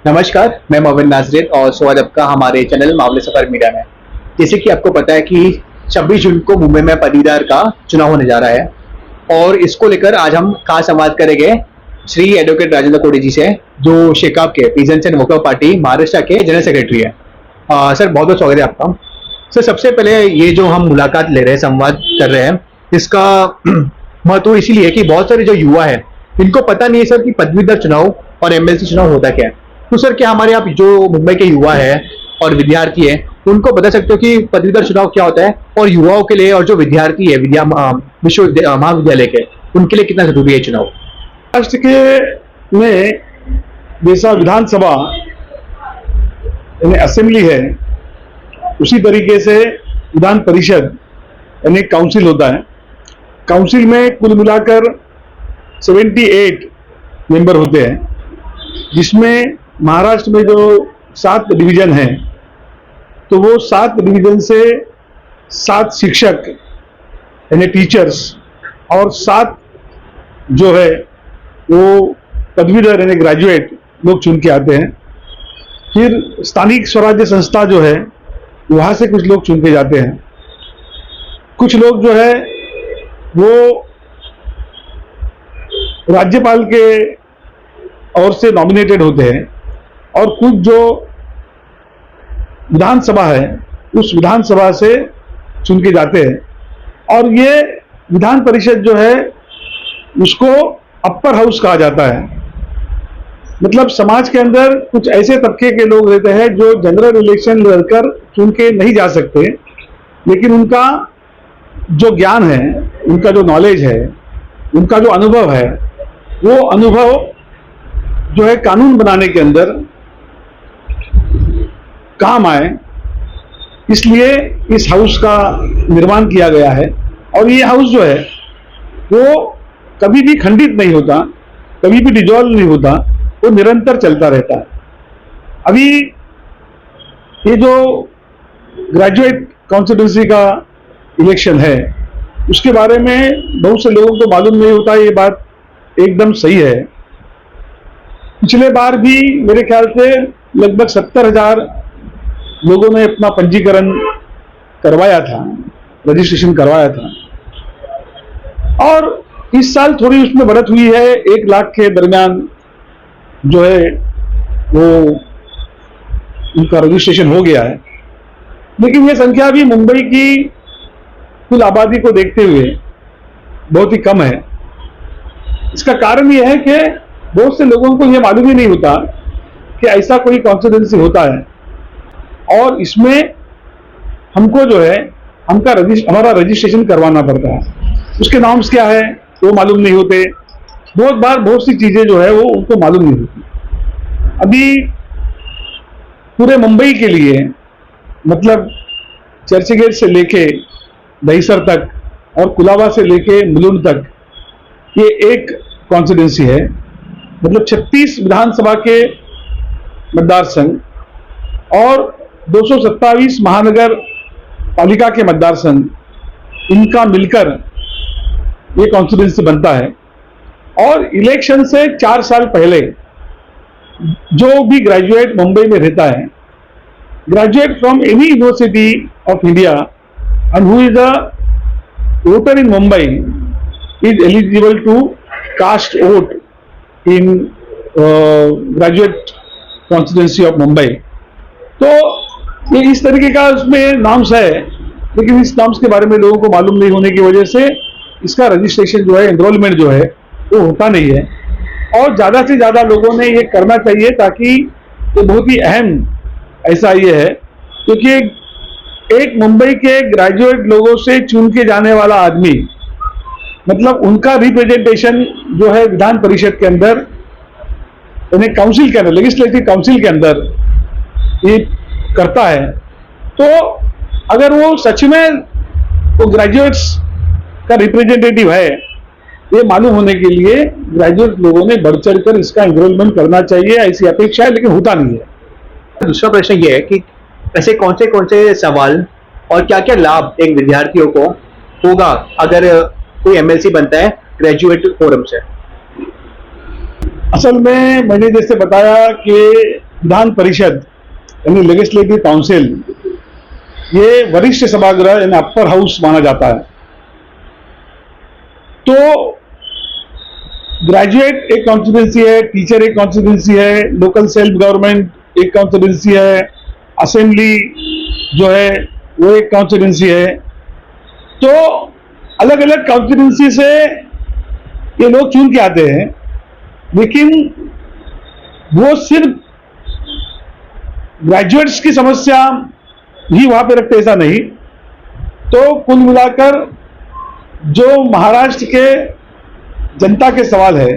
नमस्कार, मैं मोहम्मद नाज़रीन और स्वागत आपका हमारे चैनल मामले सफर मीडिया में। जैसे कि आपको पता है कि 26 जून को मुंबई में पदवीधर का चुनाव होने जा रहा है और इसको लेकर आज हम खास संवाद करेंगे श्री एडवोकेट राजेंद्र कोड़े जी से, जो शेकाप के peasants and worker party Maharashtra के जनरल सेक्रेटरी है। सर, बहुत बहुत स्वागत है आपका। सर, सबसे पहले ये जो हम मुलाकात ले रहे हैं, संवाद कर रहे हैं, इसका महत्व इसीलिए है कि बहुत सारे जो युवा है इनको पता नहीं है सर कि पदवीधर चुनाव और एमएलसी चुनाव होता क्या है। तो सर, क्या हमारे यहाँ जो मुंबई के युवा है और विद्यार्थी है उनको बता सकते हो कि पदवीधर चुनाव क्या होता है, और युवाओं के लिए और जो विद्यार्थी है महाविद्यालय के, उनके लिए कितना जरूरी है चुनाव? राष्ट्र के में जैसा विधानसभा यानी असेंबली है, उसी तरीके से विधान परिषद यानी काउंसिल होता है। काउंसिल में कुल मिलाकर 78 मेंबर होते हैं, जिसमें महाराष्ट्र में जो 7 डिवीजन हैं, तो वो 7 डिवीजन से 7 शिक्षक यानी टीचर्स और 7 जो है वो पदवीधर यानी ग्रेजुएट लोग चुन के आते हैं। फिर स्थानिक स्वराज्य संस्था जो है वहां से कुछ लोग चुन के जाते हैं। कुछ लोग जो है वो राज्यपाल के ओर से नॉमिनेटेड होते हैं, और कुछ जो विधानसभा है उस विधानसभा से चुन के जाते हैं। और ये विधान परिषद जो है उसको अपर हाउस कहा जाता है। मतलब समाज के अंदर कुछ ऐसे तबके के लोग रहते हैं जो जनरल इलेक्शन लड़कर चुन के नहीं जा सकते, लेकिन उनका जो ज्ञान है, उनका जो नॉलेज है, उनका जो अनुभव है, वो अनुभव जो है कानून बनाने के अंदर काम आए, इसलिए इस हाउस का निर्माण किया गया है। और ये हाउस जो है वो कभी भी खंडित नहीं होता, कभी भी डिजॉल्व नहीं होता, वो निरंतर चलता रहता है। अभी ये जो ग्रेजुएट कॉन्स्टिट्यूंसी का इलेक्शन है उसके बारे में बहुत से लोगों को मालूम नहीं होता, ये बात एकदम सही है। पिछले बार भी मेरे ख्याल से लगभग 70,000 लोगों ने अपना पंजीकरण करवाया था, रजिस्ट्रेशन करवाया था, और इस साल थोड़ी उसमें बढ़त हुई है। 1 लाख के दरमियान जो है वो उनका रजिस्ट्रेशन हो गया है, लेकिन ये संख्या भी मुंबई की कुल आबादी को देखते हुए बहुत ही कम है। इसका कारण यह है कि बहुत से लोगों को यह मालूम ही नहीं होता कि ऐसा कोई कॉन्स्टिट्यूंसी होता है, और इसमें हमको जो है हमारा रजिस्ट्रेशन करवाना पड़ता है। उसके नाम्स क्या है वो मालूम नहीं होते। बहुत सी चीजें जो है वो उनको मालूम नहीं होती। अभी पूरे मुंबई के लिए मतलब चर्चगेट से लेके दहीसर तक और कुलाबा से लेके मुलुंड तक ये एक कॉन्स्टिट्यूंसी है। मतलब 36 विधानसभा के मतदार संघ और 227 महानगर पालिका के मतदार संघ, इनका मिलकर ये कॉन्स्टिट्यूंसी बनता है। और इलेक्शन से 4 साल पहले जो भी ग्रेजुएट मुंबई में रहता है, graduate from any university of India and who is a voter in Mumbai is eligible to cast vote in graduate constituency of Mumbai. तो ये इस तरीके का उसमें नाम्स है, लेकिन इस नाम्स के बारे में लोगों को मालूम नहीं होने की वजह से इसका रजिस्ट्रेशन जो है, एनरोलमेंट जो है वो होता नहीं है। और ज़्यादा से ज़्यादा लोगों ने ये करना चाहिए, ताकि ये बहुत ही अहम ऐसा ये है, क्योंकि एक मुंबई के ग्रेजुएट लोगों से चुन के जाने वाला आदमी, मतलब उनका रिप्रेजेंटेशन जो है विधान परिषद के अंदर यानी काउंसिल के अंदर, लेजिस्लेटिव काउंसिल के अंदर ये करता है। तो अगर वो सच में वो ग्रेजुएट्स का रिप्रेजेंटेटिव है, ये मालूम होने के लिए ग्रेजुएट लोगों ने बढ़ चढ़ कर इसका एनरोलमेंट करना चाहिए, ऐसी अपेक्षा है, लेकिन होता नहीं है। दूसरा प्रश्न ये है कि ऐसे कौन से सवाल और क्या क्या लाभ एक विद्यार्थियों को होगा अगर कोई एमएलसी बनता है ग्रेजुएट फोरम से? असल में मैंने जैसे बताया कि विधान परिषद यानी लेजिस्लेटिव काउंसिल, ये वरिष्ठ सभागृह यानी अपर हाउस माना जाता है। तो ग्रेजुएट एक कॉन्स्टिट्यूंसी है, टीचर एक कॉन्स्टिट्यूंसी है, लोकल सेल्फ गवर्नमेंट एक कॉन्स्टिट्यूंसी है, असेंबली जो है वो एक कॉन्स्टिट्यूंसी है। तो अलग अलग कॉन्स्टिट्यूंसी से ये लोग चुन के आते हैं, लेकिन वो सिर्फ ग्रेजुएट्स की समस्या ही वहां पे रखते ऐसा नहीं। तो कुल मिलाकर जो महाराष्ट्र के जनता के सवाल है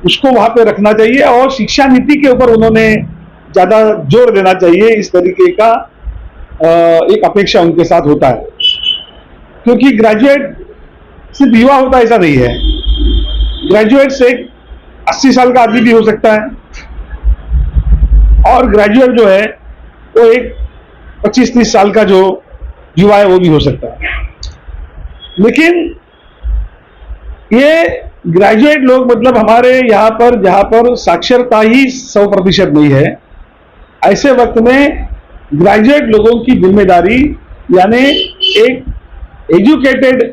उसको वहां पे रखना चाहिए और शिक्षा नीति के ऊपर उन्होंने ज्यादा जोर देना चाहिए, इस तरीके का एक अपेक्षा उनके साथ होता है। क्योंकि ग्रेजुएट सिर्फ युवा होता ऐसा नहीं है, ग्रेजुएट से एक 80 साल का आदमी भी हो सकता है और ग्रेजुएट जो है वो एक 25-30 साल का जो युवा है वो भी हो सकता है। लेकिन ये ग्रेजुएट लोग मतलब हमारे यहाँ पर जहाँ पर साक्षरता ही 100% नहीं है, ऐसे वक्त में ग्रेजुएट लोगों की जिम्मेदारी यानी एक एजुकेटेड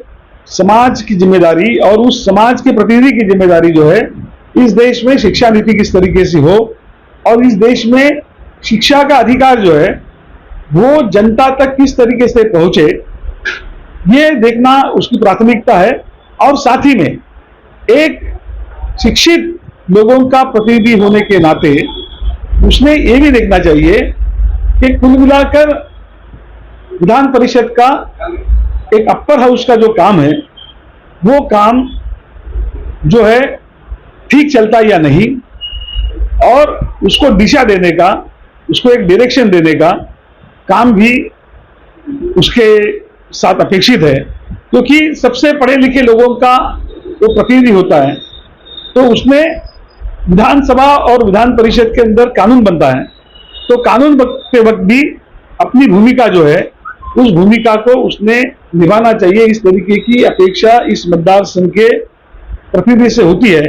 समाज की जिम्मेदारी और उस समाज के प्रतिनिधि की जिम्मेदारी जो है इस देश में शिक्षा नीति किस तरीके से हो और इस देश में शिक्षा का अधिकार जो है वो जनता तक किस तरीके से पहुंचे, ये देखना उसकी प्राथमिकता है। और साथ ही में एक शिक्षित लोगों का प्रतिनिधि होने के नाते उसने ये भी देखना चाहिए कि कुल मिलाकर विधान परिषद का एक अपर हाउस का जो काम है वो काम जो है ठीक चलता है या नहीं, और उसको दिशा देने का, उसको एक डायरेक्शन देने का काम भी उसके साथ अपेक्षित है। क्योंकि सबसे पढ़े लिखे लोगों का वो प्रतिनिधि होता है, तो उसमें विधानसभा और विधान परिषद के अंदर कानून बनता है, तो कानून बनते वक्त भी अपनी भूमिका जो है उस भूमिका को उसने निभाना चाहिए। इस तरीके की अपेक्षा इस मतदार संघ के प्रतिनिधि से होती है।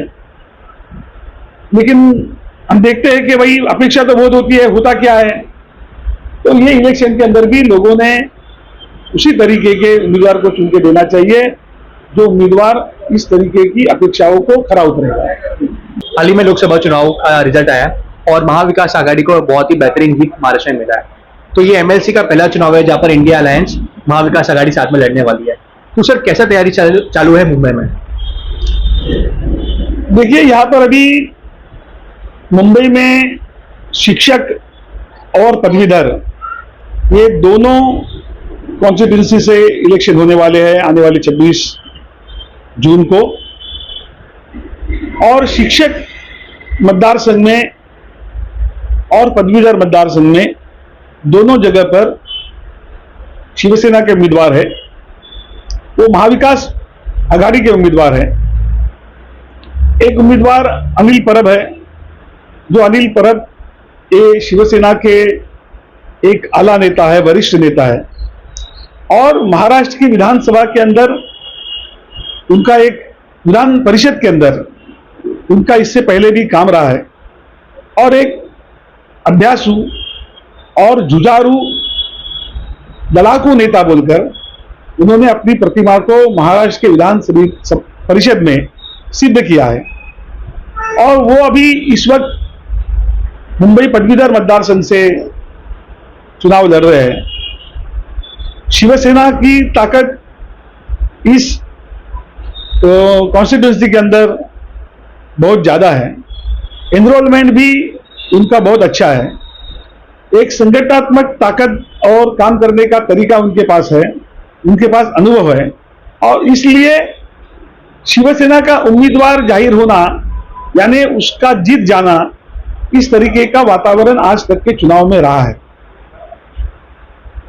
लेकिन हम देखते हैं कि भाई अपेक्षा तो बहुत होती है, होता क्या है, तो ये इलेक्शन के अंदर भी लोगों ने उसी तरीके के उम्मीदवार को चुन के देना चाहिए जो उम्मीदवार इस तरीके की अपेक्षाओं को खरा उतरेगा। हाल ही में लोकसभा चुनाव का रिजल्ट आया और महाविकास आघाड़ी को बहुत ही बेहतरीन जीत महाराष्ट्र में मिला है। तो ये एमएलसी का पहला चुनाव है जहां पर इंडिया अलायंस महाविकास आघाड़ी साथ में लड़ने वाली है। तो सर कैसा तैयारी चालू है मुंबई में? देखिए, यहाँ पर अभी मुंबई में शिक्षक और पदवीधर ये दोनों कॉन्स्टिट्यूंसी से इलेक्शन होने वाले हैं आने वाले 26 जून को। और शिक्षक मतदार संघ में और पदवीधर मतदार संघ में दोनों जगह पर शिवसेना के उम्मीदवार है, वो महाविकास आघाड़ी के उम्मीदवार है। एक उम्मीदवार अनिल परब है, जो अनिल परब ये शिवसेना के एक आला नेता है, वरिष्ठ नेता है, और महाराष्ट्र की विधानसभा के अंदर उनका एक विधान परिषद के अंदर उनका इससे पहले भी काम रहा है, और एक अभ्यासु और जुझारू लड़ाकू नेता बोलकर उन्होंने अपनी प्रतिमा को महाराष्ट्र के विधान परिषद में सिद्ध किया है। और वो अभी इस वक्त मुंबई पदवीधर मतदार संघ से चुनाव लड़ रहे हैं। शिवसेना की ताकत इस कॉन्स्टिट्यूंसी के अंदर बहुत ज्यादा है, एनरोलमेंट भी उनका बहुत अच्छा है, एक संगठनात्मक ताकत और काम करने का तरीका उनके पास है, उनके पास अनुभव है, और इसलिए शिवसेना का उम्मीदवार जाहिर होना यानी उसका जीत जाना, इस तरीके का वातावरण आज तक के चुनाव में रहा है।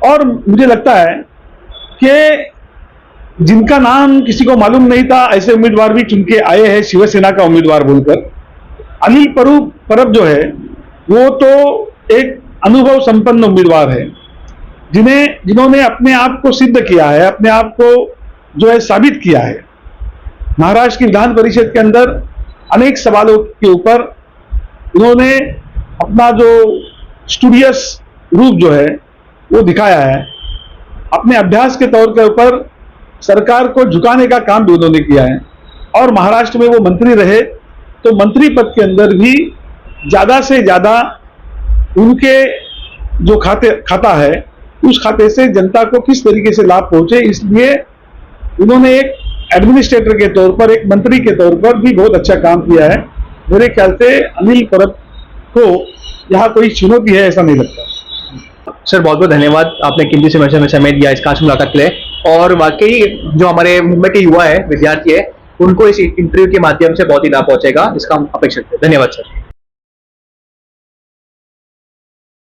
और मुझे लगता है कि जिनका नाम किसी को मालूम नहीं था ऐसे उम्मीदवार भी चुन के आए हैं शिवसेना का उम्मीदवार बोलकर। अनिल परब जो है वो तो एक अनुभव संपन्न उम्मीदवार है, जिन्होंने अपने आप को सिद्ध किया है, अपने आप को जो है साबित किया है। महाराष्ट्र की विधान परिषद के अंदर अनेक सवालों के ऊपर उन्होंने अपना जो स्टूडियस रूप जो है वो दिखाया है। अपने अभ्यास के तौर के ऊपर सरकार को झुकाने का काम भी उन्होंने किया है। और महाराष्ट्र में वो मंत्री रहे तो मंत्री पद के अंदर भी ज्यादा से ज्यादा उनके जो खाता है उस खाते से जनता को किस तरीके से लाभ पहुंचे, इसलिए उन्होंने एक एडमिनिस्ट्रेटर के तौर पर, एक मंत्री के तौर पर भी बहुत अच्छा काम किया है। मेरे ख्याल से अनिल परब को यहाँ कोई चुनौती है ऐसा नहीं लगता। सर बहुत बहुत धन्यवाद, आपने कीमती समय दिया इस खास मुलाकात के लिए। और वाकई जो हमारे मुंबई के युवा है, विद्यार्थी है, उनको इस इंटरव्यू के माध्यम से बहुत ही लाभ पहुंचेगा, इसका हम अपेक्षित हैं। धन्यवाद सर।